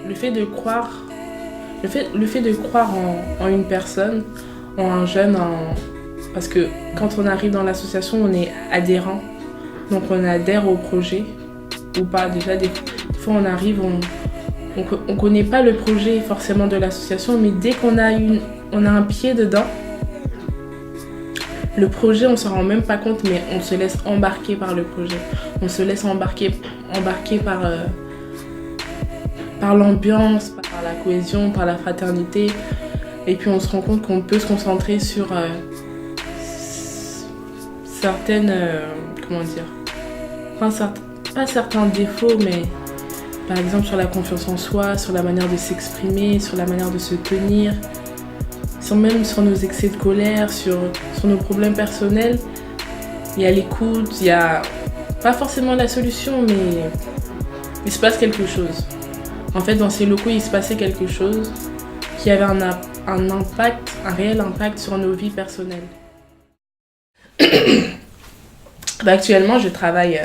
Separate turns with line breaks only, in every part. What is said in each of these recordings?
Le fait de croire, en une personne, en un jeune, parce que quand on arrive dans l'association, on est adhérent, donc on adhère au projet, ou pas. Déjà, des fois, on arrive, on connaît pas le projet forcément de l'association, mais dès qu'on a un pied dedans, le projet, on s'en rend même pas compte, mais on se laisse embarquer par le projet. On se laisse embarquer par l'ambiance, par la cohésion, par la fraternité. Et puis on se rend compte qu'on peut se concentrer sur certaines... pas certains défauts, mais par exemple sur la confiance en soi, sur la manière de s'exprimer, sur la manière de se tenir, même sur nos excès de colère, sur nos problèmes personnels. Il y a l'écoute, il y a pas forcément la solution, mais il se passe quelque chose. En fait, dans ces locaux, il se passait quelque chose qui avait un impact, un réel impact sur nos vies personnelles. Actuellement, je travaille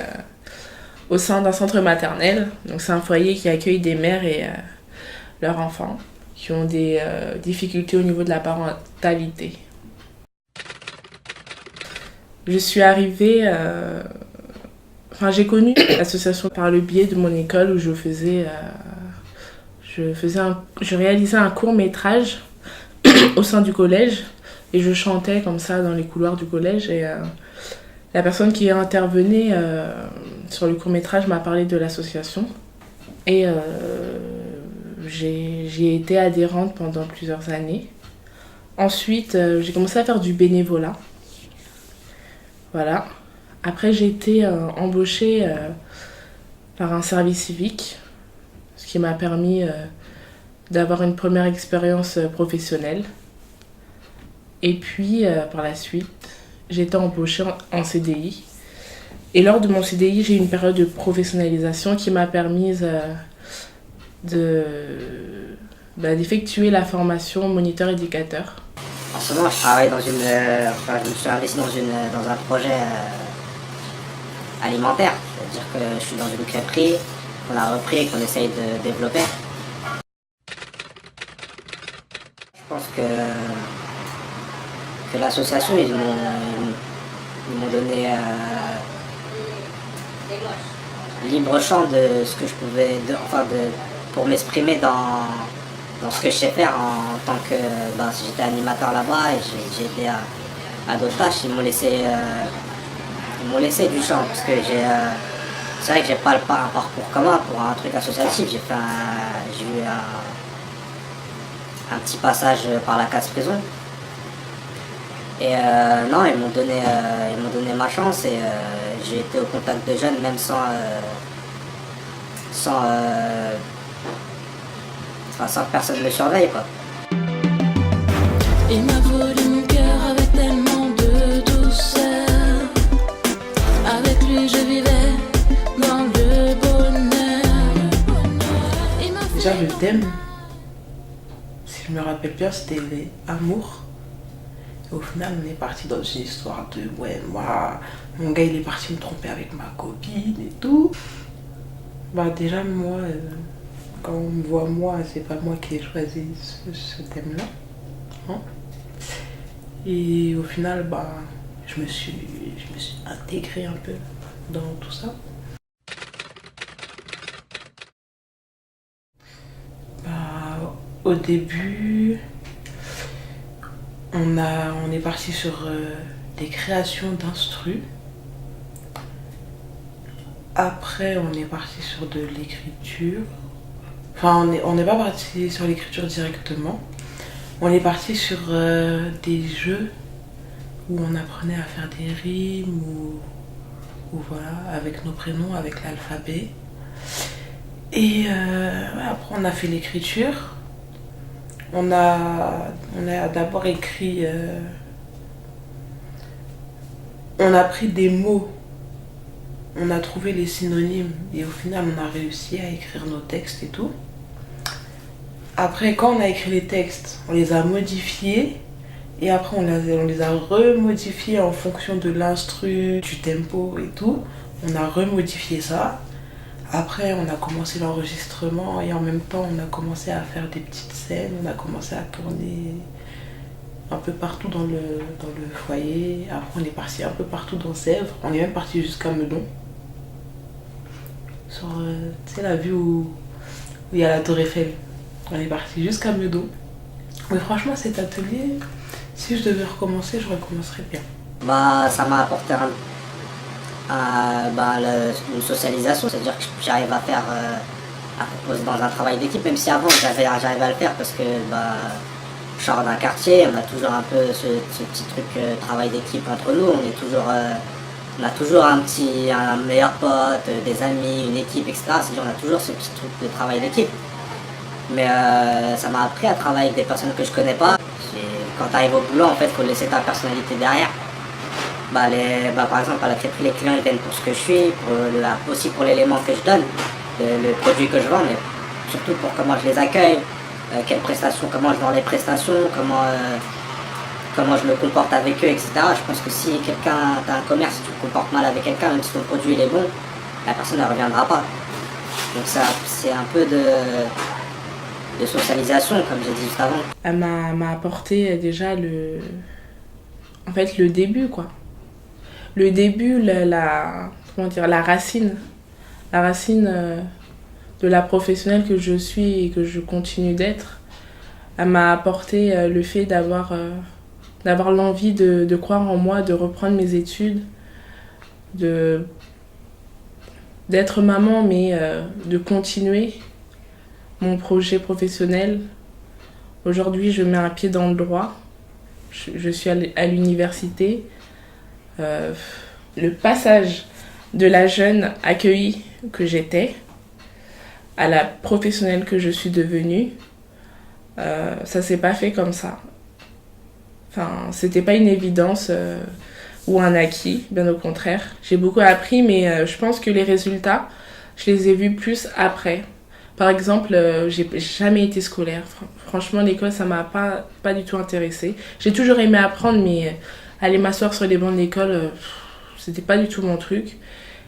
au sein d'un centre maternel. Donc, c'est un foyer qui accueille des mères et leurs enfants qui ont des difficultés au niveau de la parentalité. Je suis arrivée... j'ai connu l'association par le biais de mon école où je réalisais un court-métrage au sein du collège et je chantais comme ça dans les couloirs du collège et la personne qui intervenait sur le court-métrage m'a parlé de l'association et j'ai été adhérente pendant plusieurs années. Ensuite, j'ai commencé à faire du bénévolat. Voilà. Après, j'ai été embauchée par un service civique, ce qui m'a permis d'avoir une première expérience professionnelle. Et puis, par la suite, j'ai été embauchée en CDI. Et lors de mon CDI, j'ai eu une période de professionnalisation qui m'a permis d'effectuer la formation moniteur-éducateur.
En ce moment, je travaille je me suis investi dans un projet alimentaire. C'est-à-dire que je suis dans une crêperie qu'on a repris et qu'on essaye de développer. Je pense que l'association, ils m'ont donné libre champ de ce que je pouvais, pour m'exprimer dans ce que je sais faire en tant que... j'étais animateur là-bas et j'ai aidé à d'autres tâches. Ils m'ont laissé du champ parce que c'est vrai que j'ai pas un parcours commun pour un truc associatif. J'ai eu un petit passage par la case prison. Et non, ils m'ont donné ma chance et j'ai été au contact de jeunes même sans que personne ne me surveille, quoi.
Il m'a volé mon cœur avec tellement de douceur. Avec lui je vivais dans le bonheur.
Déjà le thème, si je me rappelle bien, c'était l'amour. Et au final on est parti dans une histoire de mon gars il est parti me tromper avec ma copine et tout. Déjà moi, quand on me voit moi, c'est pas moi qui ai choisi ce thème-là. Hein. Et au final, je me suis intégrée un peu dans tout ça. Au début, on est parti sur des créations d'instru. Après, on est parti sur de l'écriture. On n'est pas parti sur l'écriture directement. On est parti sur des jeux où on apprenait à faire des rimes ou voilà, avec nos prénoms, avec l'alphabet. Et après, on a fait l'écriture. On a d'abord écrit... on a pris des mots. On a trouvé les synonymes et au final, on a réussi à écrire nos textes et tout. Après, quand on a écrit les textes, on les a modifiés et après on les a remodifiés en fonction de l'instru, du tempo et tout. On a remodifié ça. Après, on a commencé l'enregistrement et en même temps, on a commencé à faire des petites scènes. On a commencé à tourner un peu partout dans le foyer. Après, on est parti un peu partout dans Sèvres. On est même parti jusqu'à Meudon. Sur, tu sais, la vue où il y a la Tour Eiffel. On est parti jusqu'à Meudon. Mais franchement, cet atelier, si je devais recommencer, je recommencerais bien.
Bah, ça m'a apporté une socialisation, c'est-à-dire que j'arrive à faire à proposer dans un travail d'équipe, même si avant j'arrivais à le faire parce que je sors d'un quartier, on a toujours un peu ce petit truc travail d'équipe entre nous, on a toujours un meilleur pote, des amis, une équipe, etc. C'est-à-dire on a toujours ce petit truc de travail d'équipe. Mais ça m'a appris à travailler avec des personnes que je connais pas. Quand tu arrives au boulot, en fait, il faut laisser ta personnalité derrière. Par exemple, à la crêperie, les clients ils viennent pour ce que je suis, aussi pour l'élément que je donne, le produit que je vends, mais surtout pour comment je les accueille, quelles prestations, comment je vends les prestations, comment je me comporte avec eux, etc. Je pense que si t'as un commerce, si tu te comportes mal avec quelqu'un, même si ton produit il est bon, la personne ne reviendra pas. Donc c'est un peu de socialisation, comme j'ai dit juste avant.
Elle m'a apporté déjà le début, quoi. Le début, la racine. La racine de la professionnelle que je suis et que je continue d'être. Elle m'a apporté le fait d'avoir l'envie de croire en moi, de reprendre mes études, d'être maman, mais de continuer mon projet professionnel. Aujourd'hui, je mets un pied dans le droit. Je suis à l'université. Le passage de la jeune accueillie que j'étais à la professionnelle que je suis devenue, ça s'est pas fait comme ça. Enfin, c'était pas une évidence ou un acquis, bien au contraire. J'ai beaucoup appris, mais je pense que les résultats, je les ai vus plus après. Par exemple, j'ai jamais été scolaire. Franchement, l'école, ça m'a pas du tout intéressée. J'ai toujours aimé apprendre, mais aller m'asseoir sur les bancs de l'école, c'était pas du tout mon truc.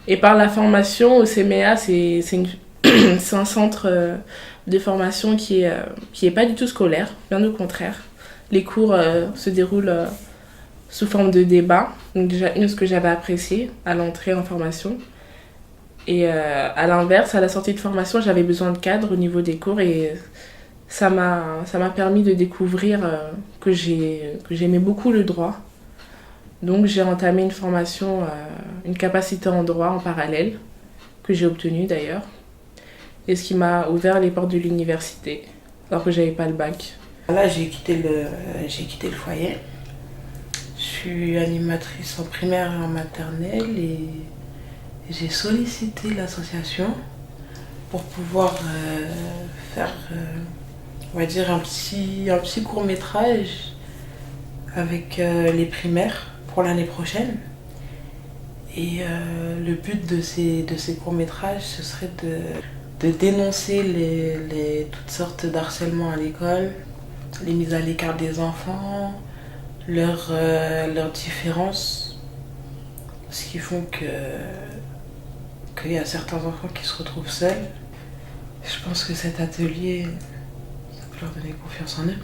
Et par la formation au CMEA, c'est un centre de formation qui est pas du tout scolaire, bien au contraire. Les cours se déroulent sous forme de débat. Donc déjà, ce que j'avais apprécié à l'entrée en formation. Et à l'inverse, à la sortie de formation, j'avais besoin de cadre au niveau des cours et ça m'a permis de découvrir que j'aimais beaucoup le droit. Donc j'ai entamé une formation, une capacité en droit en parallèle, que j'ai obtenue d'ailleurs, et ce qui m'a ouvert les portes de l'université, alors que j'avais pas le bac.
Là, j'ai quitté le foyer. Je suis animatrice en primaire et en maternelle et j'ai sollicité l'association pour pouvoir faire, on va dire, un petit court-métrage avec les primaires pour l'année prochaine. Et le but de ces courts-métrages, ce serait de dénoncer toutes sortes d'harcèlements à l'école, les mises à l'écart des enfants, leurs différences, ce qui font qu'il y a certains enfants qui se retrouvent seuls. Je pense que cet atelier, ça peut leur donner confiance en eux.